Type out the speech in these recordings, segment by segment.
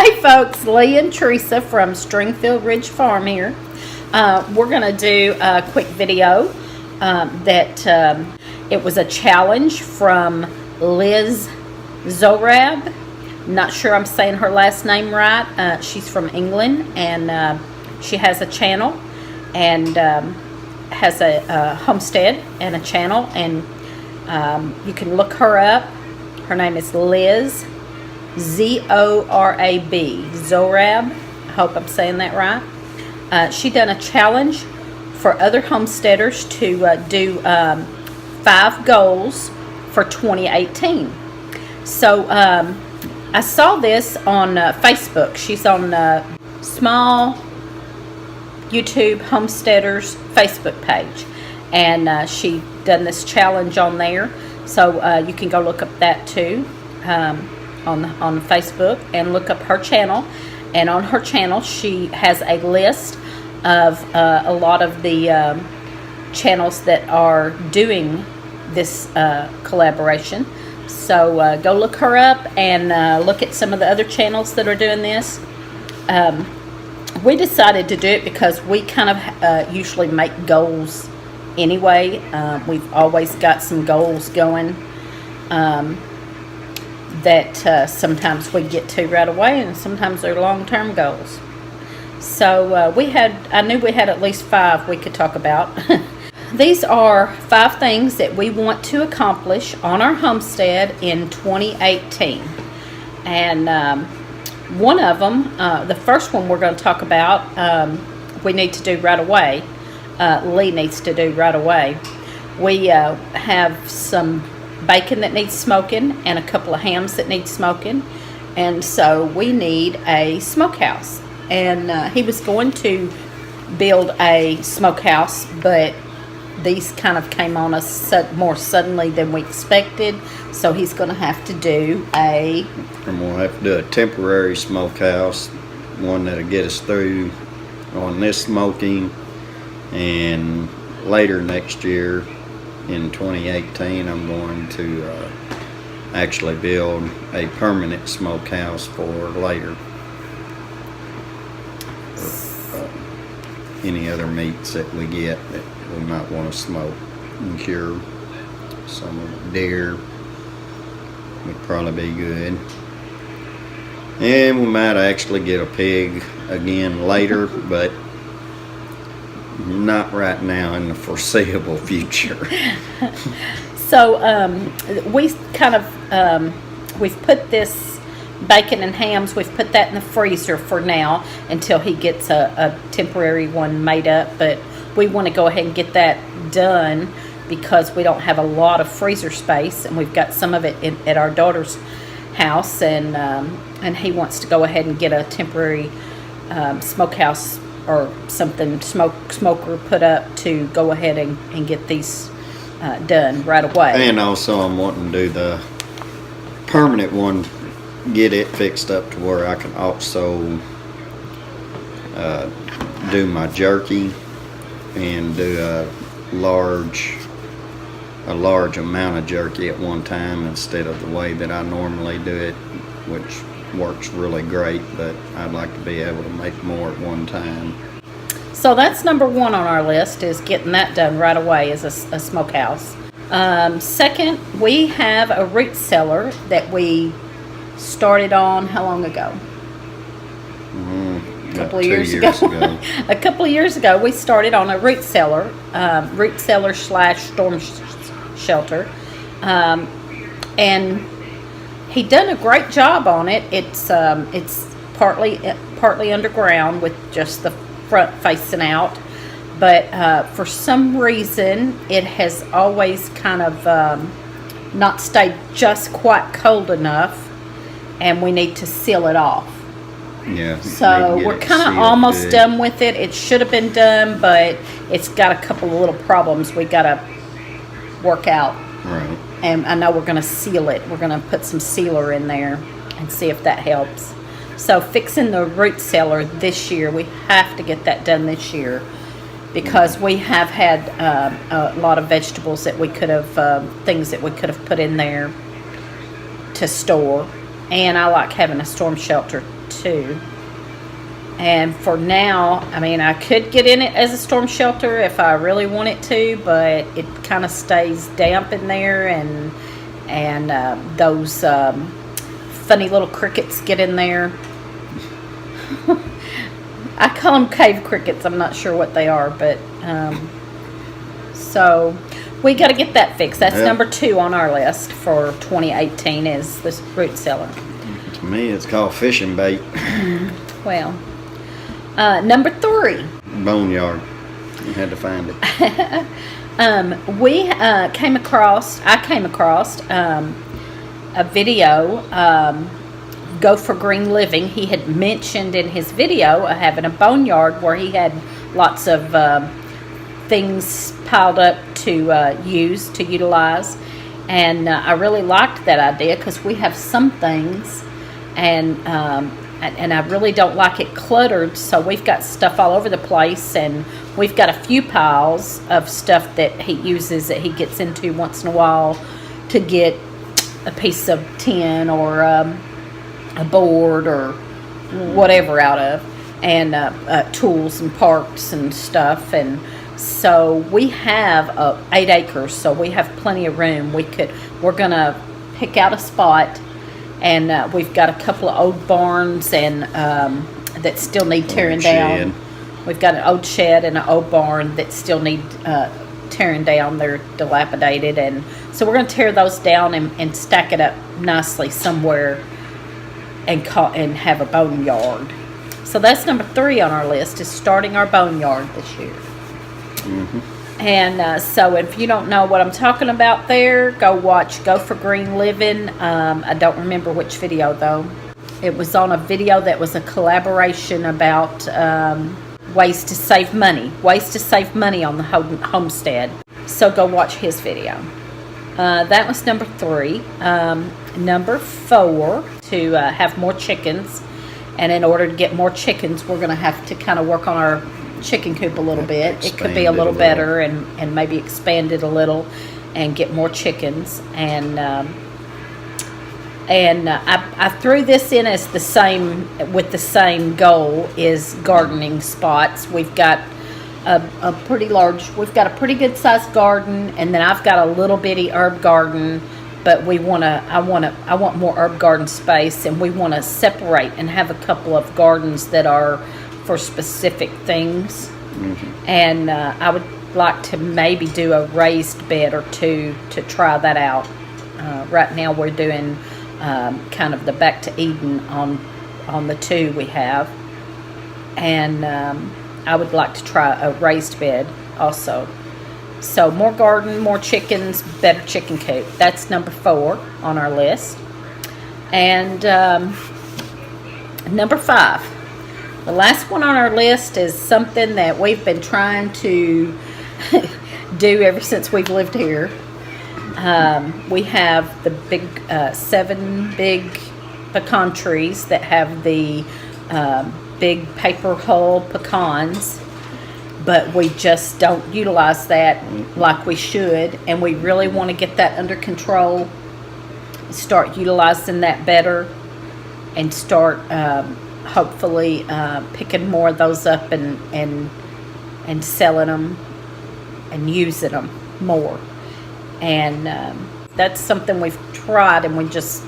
Hey folks, Lee and Teresa from Stringfield Ridge Farm here. We're going to do a quick video it was a challenge from Liz Zorab. Not sure I'm saying her last name right. She's from England, and she has a channel and has a homestead and a channel, and you can look her up. Her name is Liz Z-O-R-A-B, Zorab. I hope I'm saying that right. She done a challenge for other homesteaders to do 5 goals for 2018. So I saw this on Facebook. She's on Small YouTube Homesteaders Facebook page, and she done this challenge on there. So you can go look up that too. On Facebook, and look up her channel. And on her channel she has a list of a lot of the channels that are doing this collaboration. So go look her up and look at some of the other channels that are doing this. We decided to do it because we kind of usually make goals anyway. We've always got some goals going that sometimes we get to right away, and sometimes they're long-term goals. So I knew we had at least 5 we could talk about. These are 5 things that we want to accomplish on our homestead in 2018. And one of them, the first one we're going to talk about, we need to do right away. Lee needs to do right away. We have some bacon that needs smoking and a couple of hams that need smoking, and so we need a smokehouse. And he was going to build a smokehouse, but these kind of came on us more suddenly than we expected, so he's going to have to do I'm going to have to do a temporary smokehouse, one that'll get us through on this smoking, and later next year in 2018, I'm going to actually build a permanent smokehouse for later. For, any other meats that we get that we might want to smoke and cure. Some of the deer would probably be good. And we might actually get a pig again later, but not right now in the foreseeable future. So we kind of we've put this bacon and hams, we've put that in the freezer for now until he gets a temporary one made up. But we want to go ahead and get that done because we don't have a lot of freezer space, and we've got some of it at our daughter's house, and he wants to go ahead and get a temporary smokehouse or something, smoker put up to go ahead and get these done right away. And also I'm wanting to do the permanent one, get it fixed up to where I can also do my jerky and do a large amount of jerky at one time instead of the way that I normally do it, which works really great, but I'd like to be able to make more at one time. So that's number 1 on our list, is getting that done right away as a smokehouse. Second, we have a root cellar that we started on how long ago? A couple of years ago. A couple of years ago we started on a root cellar / storm shelter, and he done a great job on it. It's partly underground with just the front facing out, but for some reason it has always kind of not stayed just quite cold enough, and we need to seal it off. Yeah. So we're kind of almost done with it. It should have been done, but it's got a couple of little problems we got to work out. Right. And I know we're going to seal it. We're going to put some sealer in there and see if that helps. So fixing the root cellar this year, we have to get that done this year because we have had a lot of vegetables that we could have, things that we could have put in there to store. And I like having a storm shelter too. And for now, I mean, I could get in it as a storm shelter if I really wanted to, but it kind of stays damp in there, and those funny little crickets get in there. I call them cave crickets. I'm not sure what they are, but so we got to get that fixed. That's number 2 on our list for 2018 is this root cellar. To me, it's called fishing bait. Well, number 3. Boneyard. You had to find it. I came across a video, Go for Green Living. He had mentioned in his video having a boneyard where he had lots of things piled up to utilize, and I really liked that idea because we have some things, and I really don't like it cluttered, so we've got stuff all over the place, and we've got a few piles of stuff that he uses that he gets into once in a while to get a piece of tin or a board or whatever out of, and tools and parts and stuff. And so we have 8 acres, so we have plenty of room. We're gonna pick out a spot, and we've got a couple of old barns and that still need tearing down. We've got an old shed and an old barn that still need tearing down. They're dilapidated, and so we're going to tear those down and stack it up nicely somewhere and have a boneyard. So that's number 3 on our list, is starting our boneyard this year. Mm-hmm. And so if you don't know what I'm talking about there, go watch Go for Green Living. I don't remember which video though. It was on a video that was a collaboration about ways to save money on the homestead. So go watch his video. That was number 3. Number 4, to have more chickens. And in order to get more chickens, we're going to have to kind of work on our chicken coop a little bit. It could be a little better, and maybe expand it a little and get more chickens. And I threw this in as the same goal, is gardening spots. We've got we've got a pretty good sized garden, and then I've got a little bitty herb garden, but I want more herb garden space, and we want to separate and have a couple of gardens that are for specific things. Mm-hmm. And I would like to maybe do a raised bed or 2 to try that out. Right now we're doing kind of the back to Eden on the 2 we have, and I would like to try a raised bed also. So more garden, more chickens, better chicken coop. That's number 4 on our list. And number 5, the last one on our list, is something that we've been trying to do ever since we've lived here. We have the big 7 big pecan trees that have the big paper hull pecans, but we just don't utilize that like we should, and we really want to get that under control, start utilizing that better, and start hopefully picking more of those up and selling them and using them more. And that's something we've tried and we just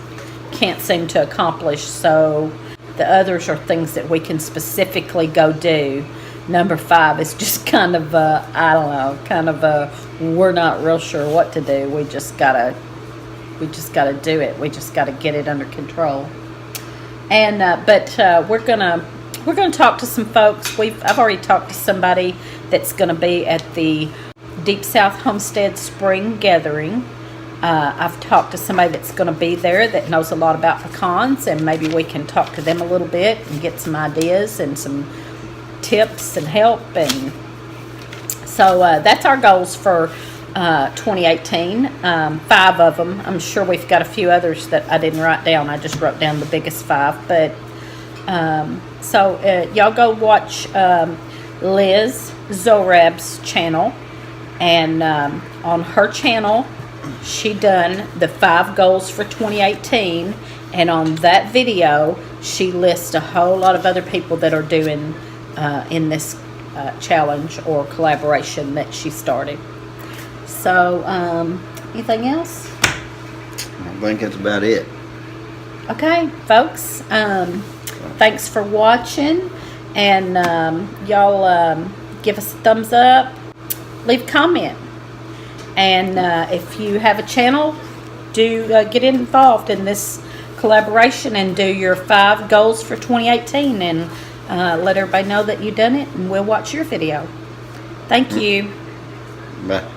can't seem to accomplish. So the others are things that we can specifically go do. Number 5 is just kind of we're not real sure what to do. We just gotta do it. We just gotta get it under control. And but we're gonna talk to some folks. I've already talked to somebody that's gonna be at the Deep South Homestead Spring Gathering. I've talked to somebody that's going to be there that knows a lot about pecans, and maybe we can talk to them a little bit and get some ideas and some tips and help. And so that's our goals for 2018. 5 of them. I'm sure we've got a few others that I didn't write down. I just wrote down the biggest 5. But so y'all go watch Liz Zorab's channel. And on her channel, she done the 5 goals for 2018. And on that video, she lists a whole lot of other people that are doing in this challenge or collaboration that she started. So, anything else? I think that's about it. Okay, folks. Thanks for watching, and y'all give us a thumbs up, leave a comment, and if you have a channel, do get involved in this collaboration and do your 5 goals for 2018, and let everybody know that you done it, and we'll watch your video. Thank you. Bye.